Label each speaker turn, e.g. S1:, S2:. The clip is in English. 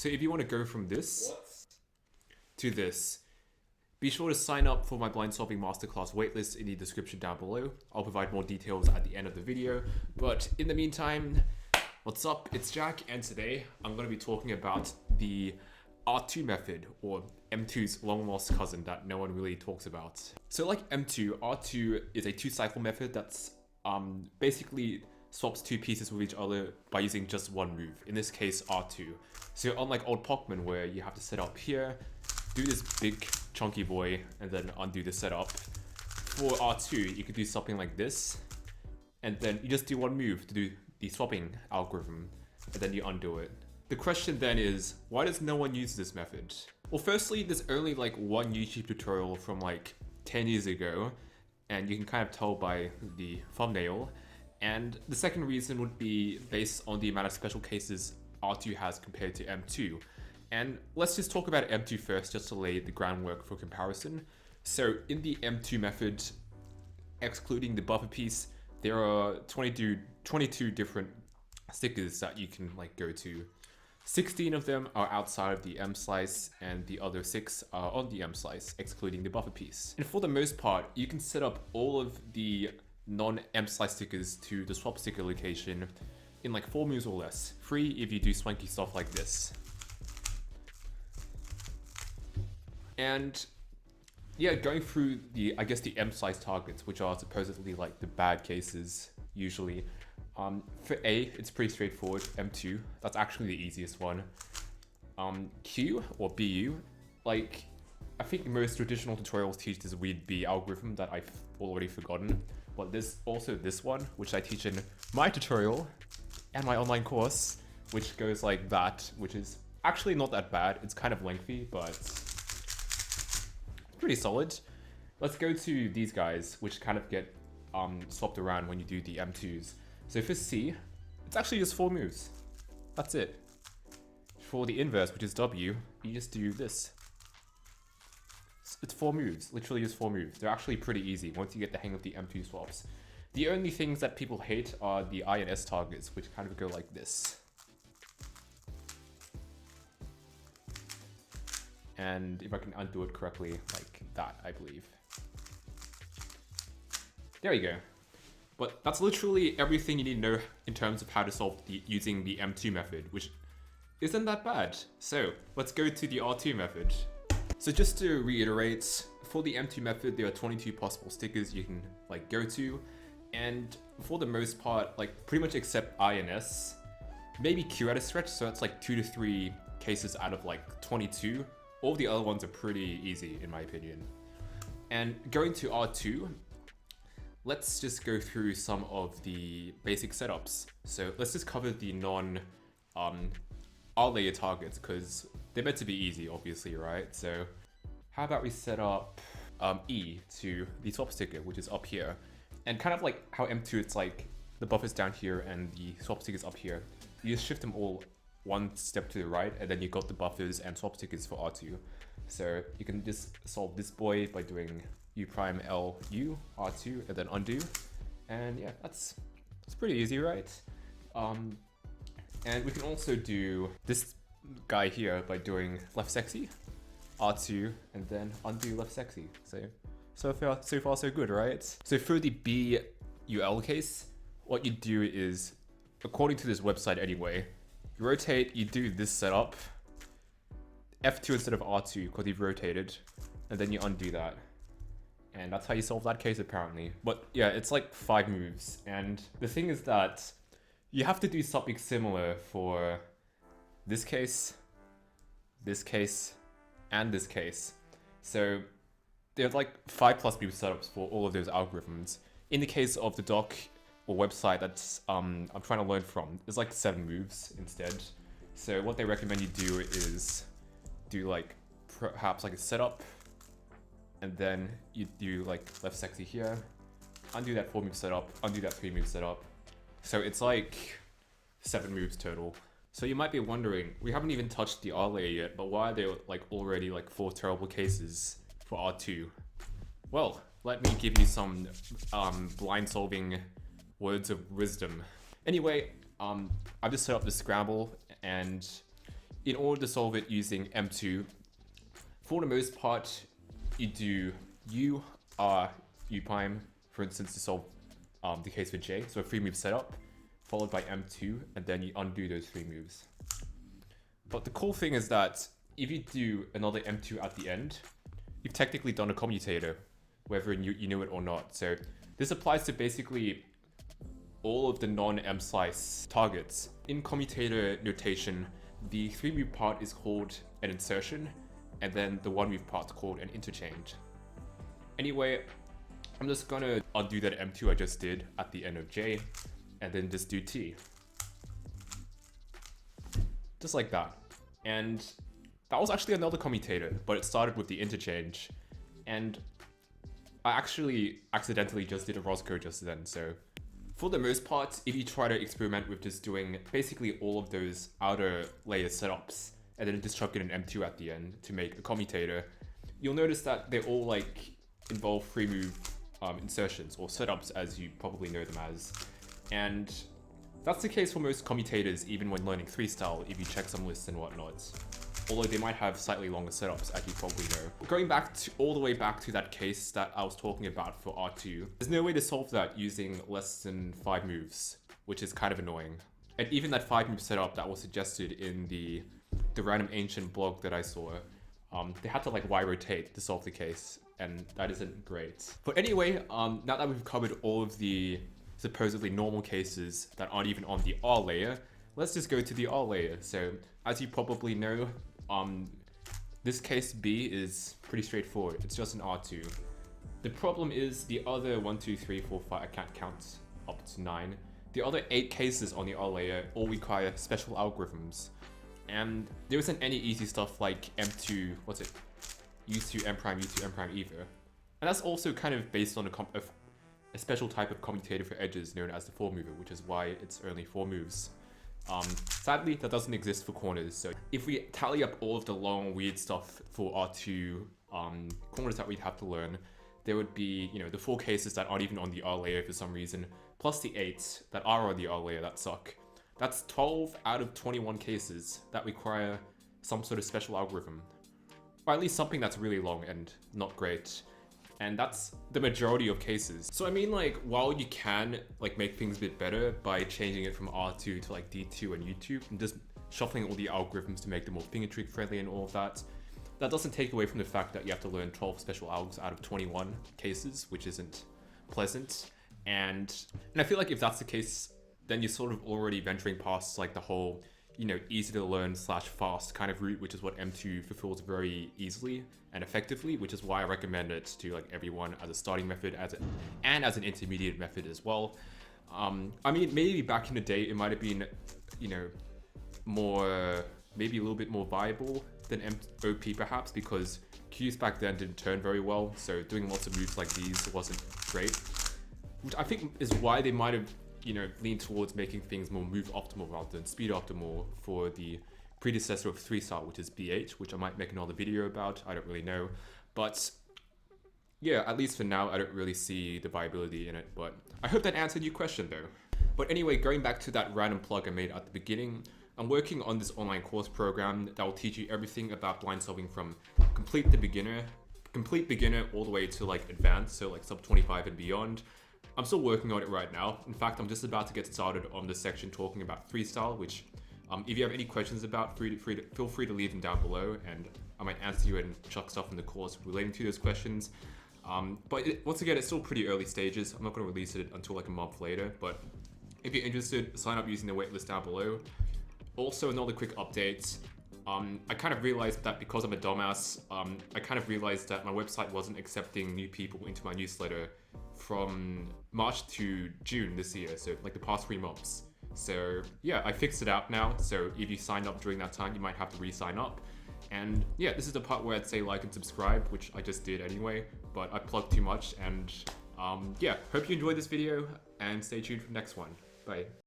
S1: So if you want to go from this to this, be sure to sign up for my blind solving masterclass waitlist in the description down below. I'll provide more details at the end of the video. But in the meantime, what's up? It's Jack, and today I'm going to be talking about the R2 method, or M2's long lost cousin that no one really talks about. So like M2, R2 is a two-cycle method that's basically swaps two pieces with each other by using just one move, in this case R2. So unlike old Pokemon where you have to set up here, do this big chunky boy, and then undo the setup, for R2 you could do something like this, and then you just do one move to do the swapping algorithm, and then you undo it. The question then is, why does no one use this method? Well, firstly, there's only like one YouTube tutorial from like 10 years ago, and you can kind of tell by the thumbnail. And the second reason would be based on the amount of special cases R2 has compared to M2. And let's just talk about M2 first, just to lay the groundwork for comparison. So in the M2 method, excluding the buffer piece, there are 22 different stickers that you can like go to. 16 of them are outside of the M slice, and the other 6 are on the M slice, excluding the buffer piece. And for the most part, you can set up all of the non-M slice stickers to the swap sticker location in like 4 moves or less. 3 if you do swanky stuff like this. And yeah, going through the, I guess the M slice targets, which are supposedly like the bad cases usually. For A, it's pretty straightforward. M2, that's actually the easiest one. Q or BU, like I think most traditional tutorials teach this weird B algorithm that I've already forgotten. But there's also this one, which I teach in my tutorial and my online course, which goes like that, which is actually not that bad. It's kind of lengthy, but pretty solid. Let's go to these guys, which kind of get swapped around when you do the M2s. So for C, it's actually just 4 moves. That's it. For the inverse, which is W, you just do this. It's 4 moves, literally just 4 moves. They're actually pretty easy once you get the hang of the M2 swaps. The only things that people hate are the I and S targets, which kind of go like this. And if I can undo it correctly, like that, I believe. There you go. But that's literally everything you need to know in terms of how to solve using the M2 method, which isn't that bad. So let's go to the R2 method. So just to reiterate, for the M2 method, there are 22 possible stickers you can like go to, and for the most part, like pretty much except I and S, maybe Q at a stretch, so that's like 2 to 3 cases out of like 22. All the other ones are pretty easy in my opinion. And going to R2, let's just go through some of the basic setups. So let's just cover the non R layer targets, because they're meant to be easy, obviously, right? So how about we set up E to the swap sticker, which is up here. And kind of like how M2, it's like the buffer's down here and the swap sticker's up here. You just shift them all one step to the right, and then you got the buffers and swap stickers for R2. So you can just solve this boy by doing U prime L U R2 and then undo, and yeah, that's pretty easy, right? And we can also do this guy here by doing left sexy R2 and then undo left sexy. So far so good, right? So for the BUL case, what you do is, according to this website anyway, you rotate, you do this setup, F2 instead of R2 because you've rotated, and then you undo that. And that's how you solve that case apparently. But yeah, it's like 5 moves. And the thing is that you have to do something similar for this case, and this case. So there's like 5+ move setups for all of those algorithms. In the case of the doc or website that's I'm trying to learn from, there's like 7 moves instead. So what they recommend you do is do like perhaps like a setup, and then you do like left sexy here, undo that 4 move setup, undo that 3 move setup. So it's like 7 moves total. So you might be wondering, we haven't even touched the R layer yet, but why are there like already like 4 terrible cases for R2? Well, let me give you some blind solving words of wisdom. Anyway, I've just set up the scramble, and in order to solve it using M2, for the most part, you do U, R, U prime, for instance, to solve the case for J. So a 3-move setup, followed by M2, and then you undo those 3 moves. But the cool thing is that if you do another M2 at the end, you've technically done a commutator, whether you knew it or not. So this applies to basically all of the non-M slice targets. In commutator notation, the 3-move part is called an insertion, and then the 1-move part is called an interchange. Anyway, I'm just gonna undo that M2 I just did at the end of J, and then just do T. Just like that. And that was actually another commutator, but it started with the interchange. And I actually accidentally just did a Roscoe just then, so for the most part, if you try to experiment with just doing basically all of those outer layer setups, and then just chuck in an M2 at the end to make a commutator, you'll notice that they all like involve 3-move insertions or setups, as you probably know them as. And that's the case for most commutators, even when learning 3-style, if you check some lists and whatnot. Although they might have slightly longer setups, as you probably know. Going back to all the way back to that case that I was talking about for R2, there's no way to solve that using less than 5 moves, which is kind of annoying. And even that 5-move setup that was suggested in the random ancient blog that I saw, they had to like Y-rotate to solve the case, and that isn't great. But anyway, now that we've covered all of the supposedly normal cases that aren't even on the R layer, let's just go to the R layer. So as you probably know, this case B is pretty straightforward. It's just an R2. The problem is the other 1, 2, 3, 4, 5, I can't count up to 9. The other 8 cases on the R layer all require special algorithms. And there isn't any easy stuff like M2, what's it? U2 M prime, U2 M prime either. And that's also kind of based on a special type of commutator for edges known as the 4-mover, which is why it's only 4 moves. Sadly, that doesn't exist for corners. So if we tally up all of the long, weird stuff for R2 corners that we'd have to learn, there would be, you know, the 4 cases that aren't even on the R layer for some reason, plus the 8 that are on the R layer that suck. That's 12 out of 21 cases that require some sort of special algorithm. Or at least something that's really long and not great. And that's the majority of cases. So I mean, like, while you can like make things a bit better by changing it from R2 to like D2 and U2 and just shuffling all the algorithms to make them more finger trick friendly and all of that, that doesn't take away from the fact that you have to learn 12 special algs out of 21 cases, which isn't pleasant. And I feel like if that's the case, then you're sort of already venturing past like the whole, you know, easy to learn / fast kind of route, which is what M2 fulfills very easily and effectively, which is why I recommend it to like everyone as a starting method and as an intermediate method as well. I mean, maybe back in the day it might have been, you know, maybe a little bit more viable than OP perhaps, because Qs back then didn't turn very well, so doing lots of moves like these wasn't great, which I think is why they might have, you know, lean towards making things more move optimal rather than speed optimal for the predecessor of 3-style, which is B8, which I might make another video about. I don't really know. But yeah, at least for now, I don't really see the viability in it. But I hope that answered your question though. But anyway, going back to that random plug I made at the beginning, I'm working on this online course program that will teach you everything about blind solving from complete beginner all the way to like advanced, so like sub 25 and beyond. I'm still working on it right now. In fact, I'm just about to get started on this section talking about 3-style, which if you have any questions about, feel free to leave them down below, and I might answer you and chuck stuff in the course relating to those questions. But once again, it's still pretty early stages. I'm not going to release it until like a month later, but if you're interested, sign up using the waitlist down below. Also, another quick update. I kind of realized that because I'm a dumbass, I kind of realized that my website wasn't accepting new people into my newsletter from March to June this year, so like the past 3 months. So yeah, I fixed it out now, so if you signed up during that time, you might have to re-sign up. And yeah, this is the part where I'd say like and subscribe, which I just did anyway, but I plugged too much. And yeah, hope you enjoyed this video and stay tuned for the next one. Bye.